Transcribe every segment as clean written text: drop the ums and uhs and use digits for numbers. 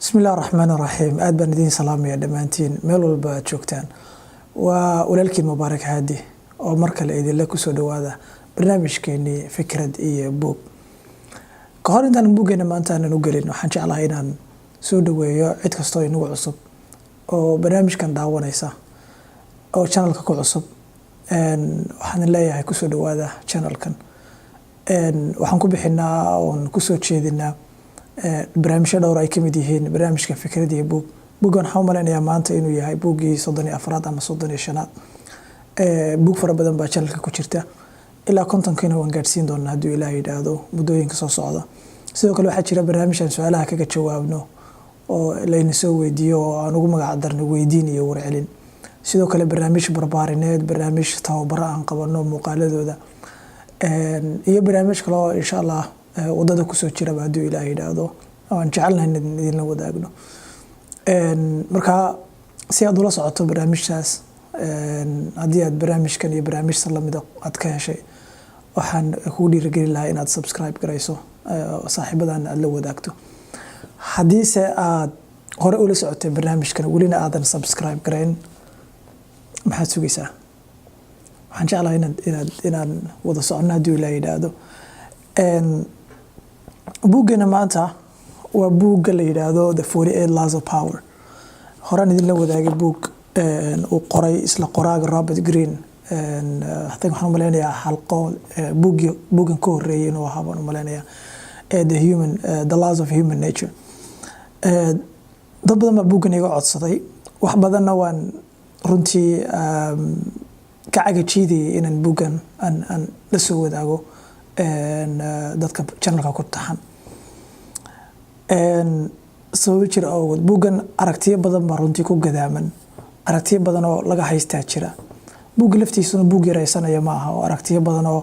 بسم الله الرحمن الرحيم aad baan idin salaamaya dhamaantiin meel walba aad joogtaan waa walaalkiin mubaarak haadi oo mar kale idin la ku soo dhawaada barnaamijkeeni fikrad iyo buug ka hor intaan buugeena maanta aan u galin waxaan jeclahay inaan soo dhaweeyo cid kastoo inagu cusub oo barnaamijkan daawanaysa oo channelka ku cusub waxaan leeyahay ku soo dhawaada channelkan waxaan ku bixinaa oo ku soo jeedinaa barnaamijyo dhowr ay kamid yihiin barnaamijka fikrad iyo buug buugan waxaan maleynayaa maanta inuu yahay buugii 34 ama 35 buug fara badan baa channelka ku jirta ilaa kontonkiina waan gaarsiin doonaa hadduu ilaahay yidhaahdo muddooyinka soo socda sidoo kale waxaa jira barnaamijkan su'aalaha kaga jawaabno oo layna soo weydiiyo oo aan ugu magac darno weydiin iyo warcelin sidoo kale barnaamij barbaarineed barnaamij tababaro aan qabano muuqaaladooda iyo barnaamij kale oo insha Allah wadada ku soo jira hadduu ilaahay yiraahdo aan jecelnahay in la wadaagno marka si aad ula socoto barnaamijkaas haddii aad barnaamijkan iyo barnaamijka lamid aad ka heshay waxaan ku dhiirigelin lahaa inaad subscribe garayso saaxiibadan aad la wadaagto haddii se aad hore ula socotay barnaamijkan welina aadan subscribe garayn maxaad sugaysaa waxaan jeclahay inaan wada socono hadduu ilaahay yiraahdo buuggeena maanta waa buugga la yiraahdo The 48 Laws of Power horaan idin la wadaagay buug uu qoray isla qoraaga Robert Greene waxaan maleynayaa halqo buuggan ka horeeyay inuu ahaa baan maleynayaa The Laws of Human Nature dad badan baa buuggan iga codsaday wax badanna waan runtii ka cagajiidayay inaan buuggan aan la soo wadaago dadka channelka ku taxan sabab jira oo buugan aragtiyo badan baa runtii ku gadaaman aragtiyo badan oo laga haystaa jira buug laftiisuna buug yareysanaya ma aha oo aragtiyo badan oo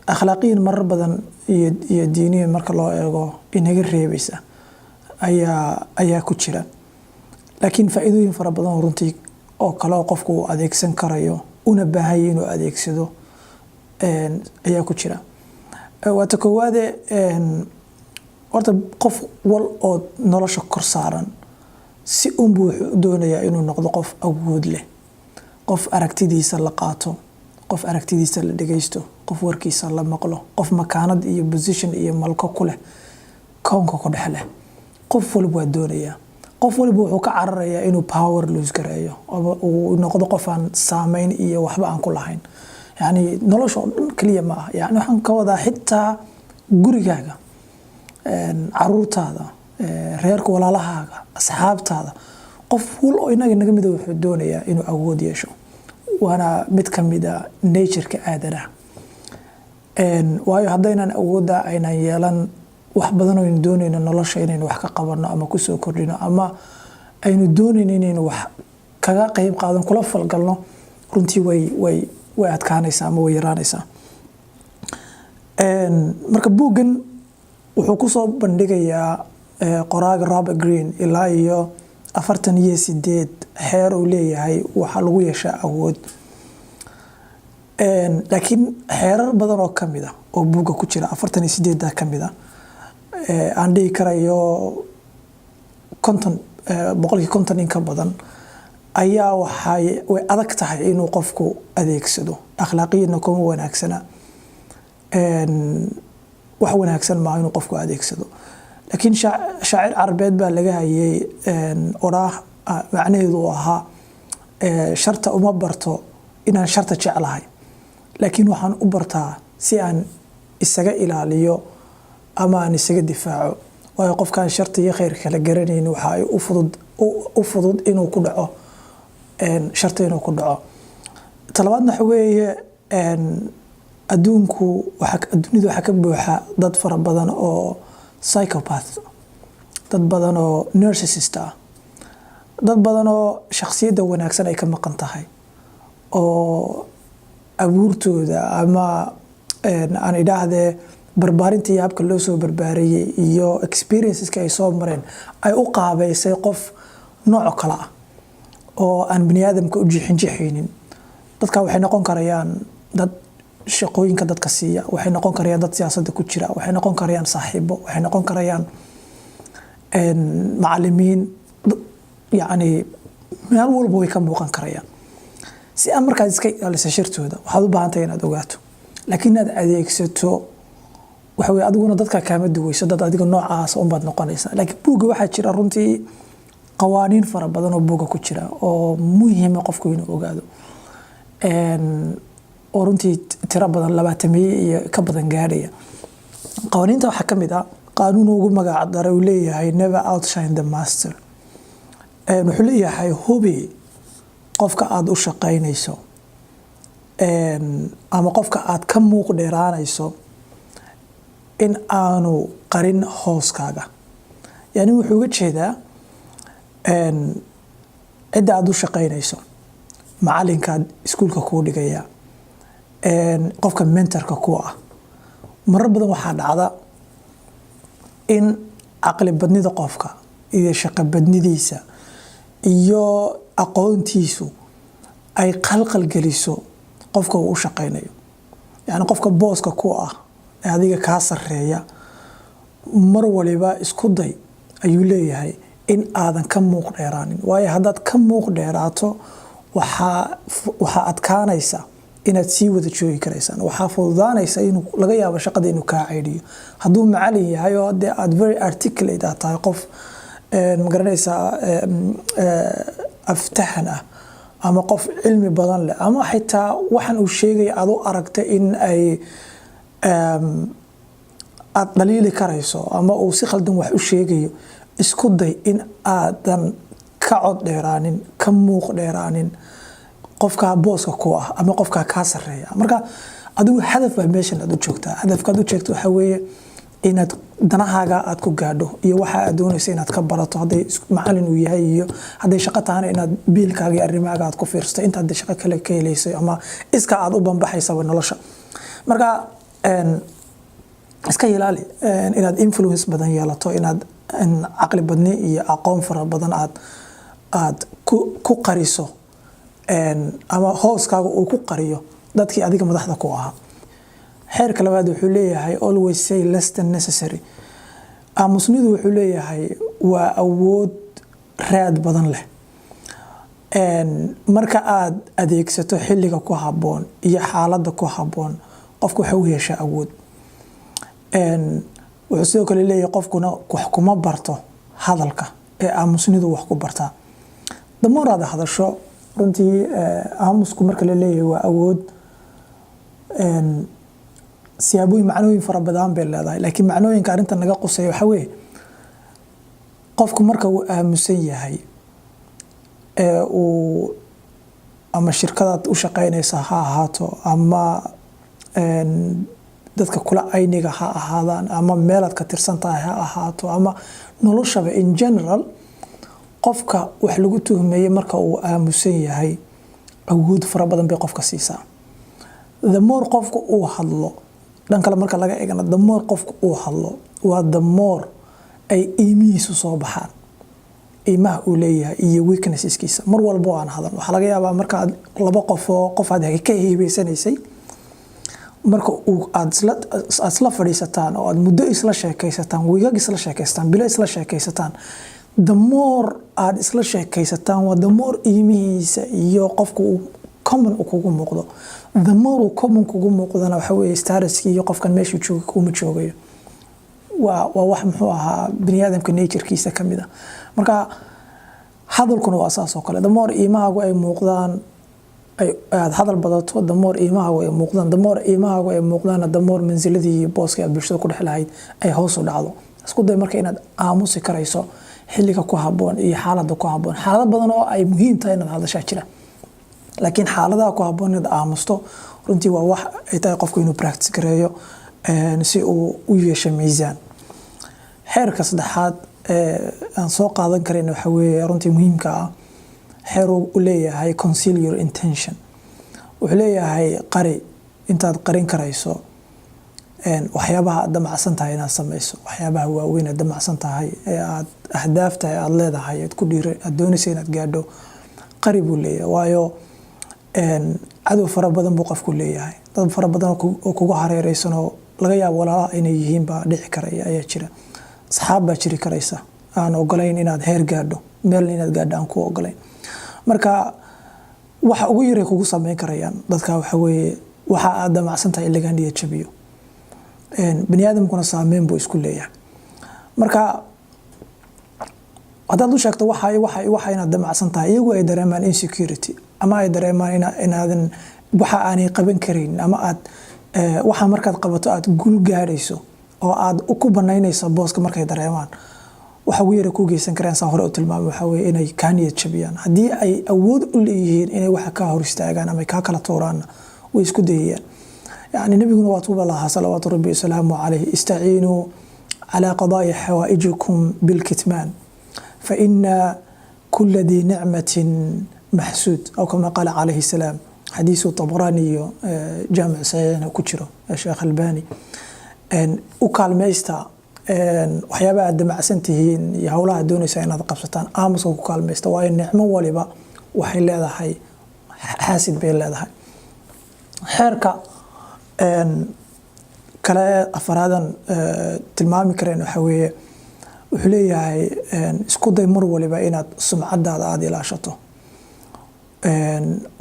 akhlaaqiyin marar badan iyo diiniyan marka loo eego inaga reebaysa ayaa ku jira laakiin faa'iidooyin fara badan oo runtii oo kale oo qofku adeegsan karayo una baahan yahay inuu adeegsado ayaa ku jira waata koowaade horta qof wal oo nolosha kor saaran si buu doonayaa inuu noqdo qof awood leh qof aragtidiisa la qaato qof aragtidiisa la dhageysto qof warkiisa la maqlo qof makaanad iyo position iyo malko ku leh koonka ku dhex leh qof walba waa doonayaa qof walba wuxuu ka cararayaa inuu power lose gareeyo oo uu noqdo qof aan saameyn iyo waxba aan ku lahayn يعني نلوش كلية ما يعني وحن كوضع حتى جوريجاga عروت هذا reerka walaalahaaga asxaabtaada qof wal oo inaga mid wuxuu doonayaa inuu awood yeesho waana mid kamida nature-ka aadanaha waayo haddaynan awoodda aynan yeelan wax badan oo aynu doonayno nolosha inaynu wax ka qabano ama ku soo kordhino ama aynu doonayno inaynu wax kaga qayb qaadan kula falgalno runtii way adkaanaysaa ama way yaraanaysaa marka buuggan wuxuu ku soo bandhigayaa qoraaga Robert Greene ilaa iyo 48 heer uu leeyahay waxa lagu yeeshaa awood laakiin heerar badan oo kamid ah oo buugga ku jira 48 kamid ah aan dhihi karayo boqolkiiba 50 in ka badan ayaa way adag tahay inuu qofku adeegsado akhlaaqiyadna kuma wanaagsana wax wanaagsan ma inuu qofku adeegsado laakiin shaacir carabeed baa laga hayay oraa macnaheedu ahaa sharta uma barto inaan sharta jeclahay laakiin waxaan u bartaa si aan isaga ilaaliyo ama aan isaga difaaco waayo qofkaan sharta iyo khayrka kala garanaynin waxa ay u fudud inuu ku dhaco sharta inuu ku dhaco talabaadna waxa weeye adduunida waxa ka buuxa dad fara badan oo psychopath dad badan oo narcissist ah dad badan oo shakhsiyadda wanaagsan ay ka maqan tahay oo abuurtooda ama aan idhaahdee barbaarinta iyo habka loo soo barbaariyay iyo experienceska ay soo mareen ay u qaabeysay qof nooc kale ah oo aan bini aadamka u jixinjixaynin dadka waxay noqon karayaan dad shaqooyinka dadka siiya waxay noqon karayaan dad siyaasadda ku jira waxay noqon karayaan saaxiibo waxay noqon karayaan macallimiin yacni meel walba way ka muuqan karayaan si aan markaad iska ilaaliso shartooda waxaad u baahan tahay inaad ogaato laakiin inaad adeegsato waxa weeye adiguna dadka kaama duwayso dad adiga noocaas unbaad noqonaysaa laakiin buugga waxaa jira runtii qawaaniin fara badan oo buugga ku jira oo muhiima qofku inuu ogaado oo runtii tiro badan 20 iyo ka badan gaadhaya qawaaniinta waxaa ka mid ah qaanuun ugu magac daray uu leeyahay never outshine the master wuxuu leeyahay hubi qofka aad u shaqaynayso ama qofka aad ka muuq dheeraanayso in aanu qarin hooskaaga yani wuxuu uga jeedaa cidda aad u shaqaynayso macalinkaad iskuulka kuu dhigaya qofka mentorka ku ah marar badan waxaa dhacda in caqli badnida qofka iyo shaqo badnidiisa iyo aqoontiisu ay qalqal geliso qofka uu u shaqaynayo yani qofka booska ku ah ee adiga kaa sareeya mar waliba isku day ayuu leeyahay in aadan ka muuq dheeraanin waayo haddaad ka muuq dheeraato waxaa adkaanaysa inaad sii wada joogi karaysaan waxaa fududaanaysa inuu laga yaabo shaqada inuu kaa ceydhiyo hadduu macallin yahay oo dee aad very articulate aad tahay qof magaranaysaa aftahan ah ama qof cilmi badan leh ama xitaa waxaan uu sheegaya aad u aragta in ay aad dhaliili karayso ama uu si khaldan wax u sheegayo isku day in aadan ka cod dheeraanin ka muuq dheeraanin qofka booska ku ah ama qofka ka sareeya marka adigu hadaf baa meeshan aad u joogtaa hadafkaad u jeegto waxa weeye inaad danahaaga aad ku gaadho iyo waxa aad doonayso inaad ka barato haday macallin uu yahay iyo haday shaqo tahay inaad biilkaaga iyo arrimahaaga aad ku fiirsato inta aad shaqo kale ka helayso ama iska aad u banbaxaysa nolosha marka iska ilaali inaad influence badan yeelato inaad caqli badni iyo aqoon fara badan aad ku qariso ama hooskaaga uu ku qariyo dadkii adiga madaxda ku ahaa xeerka labaad wuxuu leeyahay always say less than necessary aamusnidu wuxuu leeyahay waa awood raad badan leh marka aad adeegsato xilliga ku habboon iyo xaaladda ku habboon qofku waxa uu yeeshaa awood wuxuu sidoo kale leeyahay qofkuna wax kuma barto hadalka ee aamusnidu wax ku bartaa damoor hadasho runtii aamusku marka la leeyahay waa awood siyaabooyin macnooyin fara badan bay leedahay laakiin macnooyinka arinta naga qusay waxa weeye qofku marka uu aamusan yahay uu ama shirkadaad u shaqaynaysa ha ahaato ama dadka kula ayniga ha ahaadaan ama meelaad ka tirsan tahay ha ahaato ama noloshaba in general qofka wax lagu tuhmeeyay marka uu aamusan yahay awood fara badan bay qofka siisaa the more qofku uu hadlo dhan kale marka laga eegana the more qofku uu hadlo waa the more ay iimihiisu soo baxaan iimaha uu leeyahay iyo weaknesseskiisa mar walba aan hadan waxa laga yaabaa marka laba qof aad ka heebeysanaysay marka aad isla fadhiisataan oo aad muddo isla sheekaysataan wiigag isla sheekaystaan bilo isla sheekaysataan the more aad isla sheekaysataan waa the more iimihiisa iyo qofku common kugu muuqdo the more common kugu muuqdana waxa weeye statuskii iyo qofkan meeshuu joogo kuma joogayo waa wax muxuu ahaa bini aadamka naturekiisa ka mid ah marka hadalkuna waa saas oo kale the more iimahaagu ay muuqdaan aad hadal badato the more iimahaagu ay muuqdaan the more iimahaagu ay muuqdaan the more manziladii iyo booskii aad bulshada ku dhex lahayd ay hoos u dhacdo isku day marka inaad aamusi karayso xilliga ku habboon iyo xaaladda ku habboon xaalado badan oo ay muhiim tahay inaad hadashaa jira laakiin xaaladaha ku habboon inaad aamusto runtii waa wax ay tahay qofku inuu practice gareeyo si uu u yeesho miisaan xeerka saddexaad aan soo qaadan karayna waxa weeye runtii muhiimka ah xeer uu leeyahay conceal your intention wuxuu leeyahay qari intaad qarin karayso waxyaabaha aad damacsan tahay inaad samayso waxyaabaha waaweyn aad damacsan tahay ee aad ahdaafta aad leedahay aad doonaysa inaad gaadho qari buu leeyahay waayo cadow fara badan buu qofku leeyahay dad fara badan oo kugu hareeraysan oo laga yaabo walaalaha inay yihiin baa dhici karaya ayaa jira asxaab baa jiri karaysa aan ogolayn inaad heer gaadho meel inaad gaadho aan ku ogolayn marka waxa ugu yar kugu sameyn karayaan dadka waxa weeye waxa aad damacsantahay in laga niyad jabiyo bani aadamkuna saameyn buu isku leeyahay marka haddaad u sheegto waxa inaad damacsantahay iyagu ay dareemaan insecurity ama ay dareemaan inaadan waxa aanay qaban karin ama aad waxa markaad qabato aad gul gaadhayso oo aad ku banaynayso booska markay dareemaan waxa ugu yar ku geysan karaan saa hore u tilmaamay waxa weeye inay ka niyad jabiyaan haddii ay awood u leeyihiin inay waxa ka hor istaagaan ama ka kala tooraan way isku dayayaan يعني نبينا واتوب الله صلوات ربي وسلامه عليه استعينوا على قضاء حوائجكم بالكتمان فإن كل ذي نعمة محسود أو كما قال عليه السلام حديث الطبراني جامع سيدنا كتشره الشيخ الباني وقال ميستا وحيابا دمع سنتهين يهولا دوني سينا قبستان آمس وقال ميستا وإن نعمة ولبا وحي لهذا حي حاسد بين لهذا حركة kale afaradan tilmaami kareen waxa weeye wuxuu leeyahay isku day mar waliba inaad sumcadaada aad ilaashato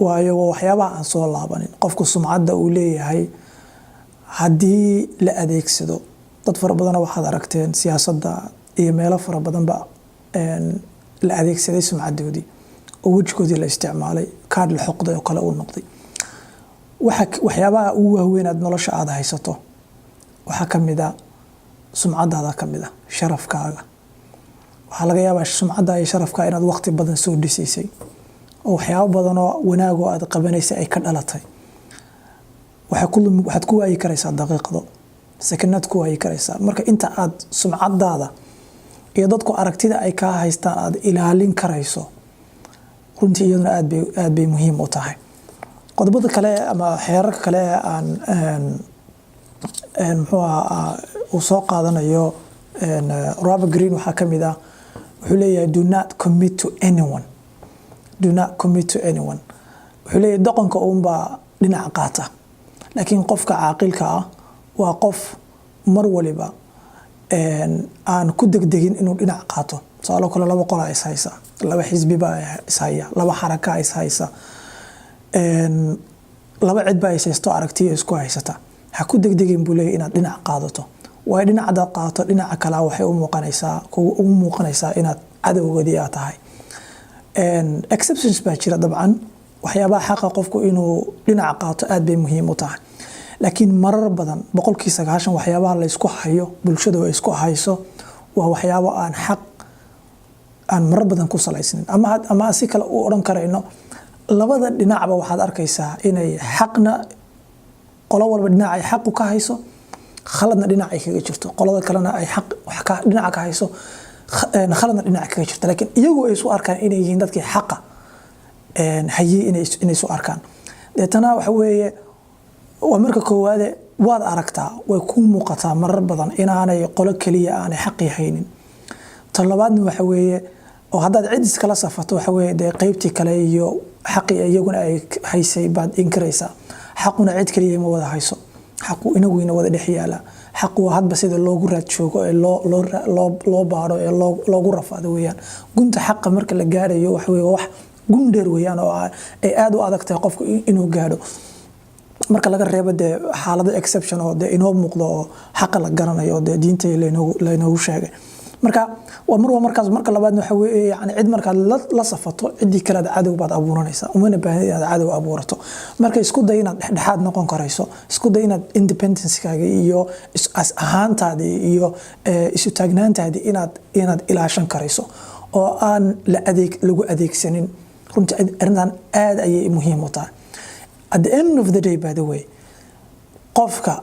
waayo waxyaabaha aan soo laabanin qofku sumcadda uu leeyahay haddii la adeegsado dad fara badan waxaad aragteen siyaasadda iyo meelo fara badanba la adeegsaday sumcadoodii oo wajgoodii la isticmaalay kaad la xoqday oo kale uu noqday waxyaabaha ugu waaweyn aad nolosha aad haysato waxa kamida sumcadaada kamida sharafkaaga waxa laga yaabaa sumcada iyo sharafka inaad waqti badan soo dhisaysay oo waxyaabo badan oo wanaag oo aad qabanaysay ay ka dhalatay waxaad ku waayi karaysaa daqiiqado sakanaad ku waayi karaysaa marka inta aad sumcadaada iyo dadku aragtida ay ka haystaan aad ilaalin karayso runtii iyaduna aad bay muhiim u tahay qodobada kale ama xeerarka kale aan muxuu uu soo qaadanayo Robert Greene waxa kamid ah wuxuu leeyahay do not commit to anyone wuxuu leeyahay dhaqanka uunba dhinac qaata laakiin qofka caaqilka ah waa qof mar waliba aan ku degdegin inuu dhinac qaato sababtoo kale laba qol ay haysa laba xisbi baa is haya laba xaraka is haysa laba cid baa haysto aragtiyo isku haysata ha ku degdegin buu leeyahay inaad dhinac qaadato way dhinaca qaato dhinaca kale waxay u muuqanaysaa inaad cadowgoodii aad tahay exceptions baa jira dabcan waxyaabaha xaqa qofku inuu dhinac qaato aad bay muhiim u tahay laakiin marar badan 90% waxyaabaha la isku hayo bulshada way isku hayso waa waxyaabo aan xaq aan marar badan ku salaysnayn ama si kale u oran karayno labada dhinacba waxaad arkaysaa inay xaqna qolo walba dhinac ay xaq ka hayso khaladna dhinac ay kaga jirto qolada kalena ay xaq wax ka dhinac ka hayso khaladna dhinac kaga jirto laakiin iyagu ay soo arkaan inay yihiin dadkii xaqa hayay inay soo arkaan deetana waxa weeye waa marka koowaad waad aragtaa way ku muuqataa marar badan inaanay qolo kaliya aanay xaq haynin talabaadna waxa weeye oo haddaad cid iskala safato waxa weeye qaybtii kale iyo xaqi iyaguna ay haysay baad inkaraysaa xaquna cid kaliya ma wada hayso xaqu inagu ina wada dhexyaala xaqu hadba sida loogu raad joogo ee loo baaro ee loogu rafaado weeyaan gunta xaqa marka la gaarayo waxa weeye wax gundheer weeyaan oo ay aad u adag tahay qofku inuu gaaro marka laga reebo xaalado exception oo inoo muuqdo oo xaq la garanayo diinta leenoogu sheegay marka waa markaas marka labaad waxa weeye yani cid marka la safato cidii kale cadow baad abuuranaysaa umana baahan inaad cadow abuurato marka isku day inaad dhexdhexaad noqon karayso isku day inaad independence-kaaga iyo as ahaantaada iyo isu taagnaantaada inaad ilaashan karayso oo aan lagu adeegsanin runtii arrintan aad ayay muhiim u tahay at the end of the day by the way qofka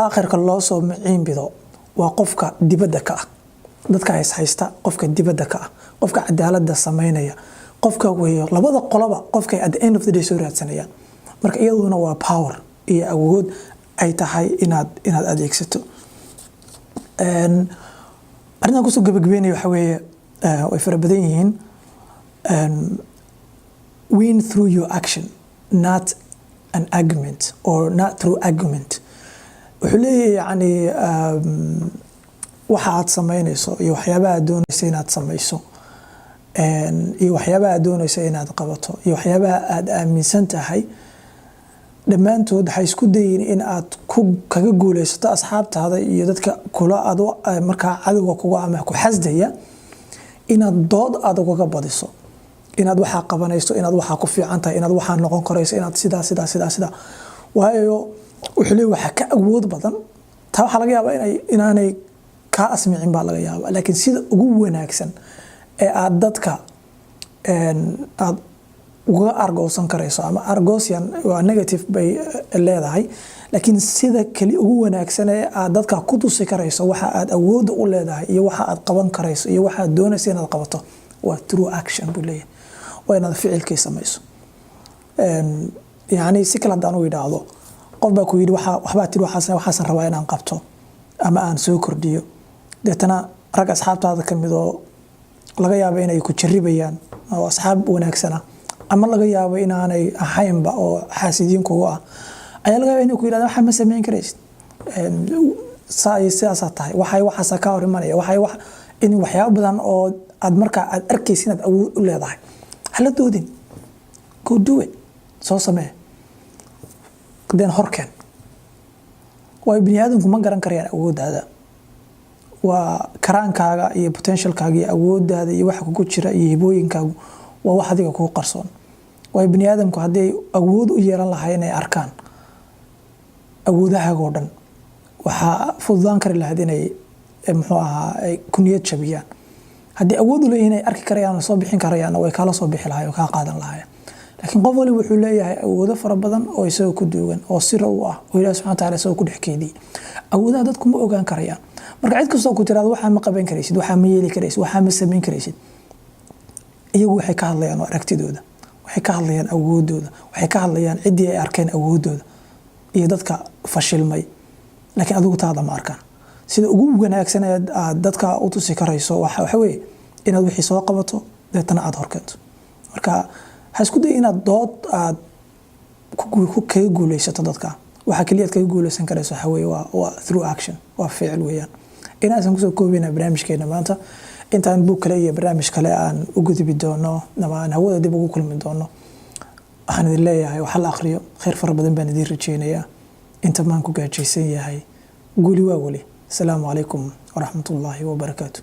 aakhirka loo soo maciin bido waa qofka dibadda ka ah dadka haysta qofka dibadda ka ah qofka cadaaladda sameynaya qofka weeyo labada qoloba qofka at the end of the day soo raadsanayaan marka iyaduna waa power iyo awood ay tahay inaad adeegsato arrintan kusoo gabagabeynaya waxa weeye way fara badan yihiin win through your action not an argument or not through argument wuxuu leeyahay yani waxa aad samaynayso iyo waxyaabaha aad doonayso inaad samayso iyo waxyaabaha aad doonayso inaad qabato iyo waxyaabaha aad aaminsan tahay dhammaantood waxay isku dayin in aad kaga guulaysato asxaabtaada iyo dadka kula markaa cadowga kuga ama ku xasdaya inaad dood aad ugaga badiso inaad waxaa qabanayso inaad waxaa ku fiican tahay inaad waxaa noqon karayso inaad sidaa waayo wuxuu leeyahay waxa ka awood badan taa waxaa laga yaabaa inaanay kaa asmicin baa laga yaabaa laakiin sida ugu wanaagsan ee aad dadka aad uga argoosan karayso ama argosian waa negative bay leedahay laakiin sida kali ugu wanaagsan ee aad dadka ku tusi karayso waxa aad awood u leedahay iyo waxa aad qaban karayso iyo waxa aad doonayso inaad qabato waa through action buu leeyahay waa inaad ficilkii samayso yani si kale haddaan u yidhaahdo qof baa ku yidhi waxbaa tiri waxaasan rabaa inaan qabto ama aan soo kordhiyo deetana rag asxaabtaada ka mid oo laga yaabo inay ku jaribayaan oo asxaab wanaagsana ama laga yaabo inaanay ahaynba oo xaasidiin kugu ah ayaa laga yaaba inay ku yidhahdaan waxa ma samayn karaysid sidaasaa tahay waxaasaa kaa hor imanaya in waxyaabo badan oo aad markaa aad arkaysa inaad awood u leedahay hala doodin go do it soo samee then horkeen waayo bini aadamku ma garan karayaan awooddaada waa karaankaaga iyo potentialkaaga iyo awooddaada iyo waxa kugu jira iyo hibooyinkaagu waa wax adiga kugu qarsoon waayo bini aadamku hadday awood u yeelan lahay inay arkaan awoodahaaga oo dhan waxaa fududaan kari lahayd inay muxuu ahaa ay ku niyad jabiyaan haddii awood u leeyihiin inay arki karayaan oo soo bixin karayaan way kala soo bixi lahaayeen oo kaa qaadan lahaayeen laakiin qof wali wuxuu leeyahay awoodo fara badan oo isagoo ku duugan oo sira u ah oo ilaahay subxaanahu wa tacaala isagoo ku dhex keediyey awoodaha dadku ma ogaan karayaan marka cid kastoo ku tiraado waxaa ma qaban karaysid waxaa ma yeeli karaysid waxaa ma samayn karaysid iyagu waxay ka hadlayaan aragtidooda waxay ka hadlayaan awoodooda waxay ka hadlayaan ciddii ay arkeen awoodooda iyo dadka fashilmay laakiin adigu taada ma arkaan sida ugu wanaagsan aad dadka u tusi karayso waxa weeye inaad wixii soo qabato deetana aad horkeento marka ha isku day inaad dood aad kaga guulaysato dadka waxa kaliya aad kaga guulaysan karayso waxa weeye waa through action waa ficil weeyaan inaasan kusoo koobina barnaamijkeena maanta intaan buug kale iyo barnaamij kale aan u gudbi doono ama aan hawada dib ugu kulmi doono waxaan idin leeyahay waxa la akhriyo khayr fara badan baan idin rajeynayaa inta maan ku gaajaysan yahay guuli waa weli السلام عليكم ورحمة الله وبركاته.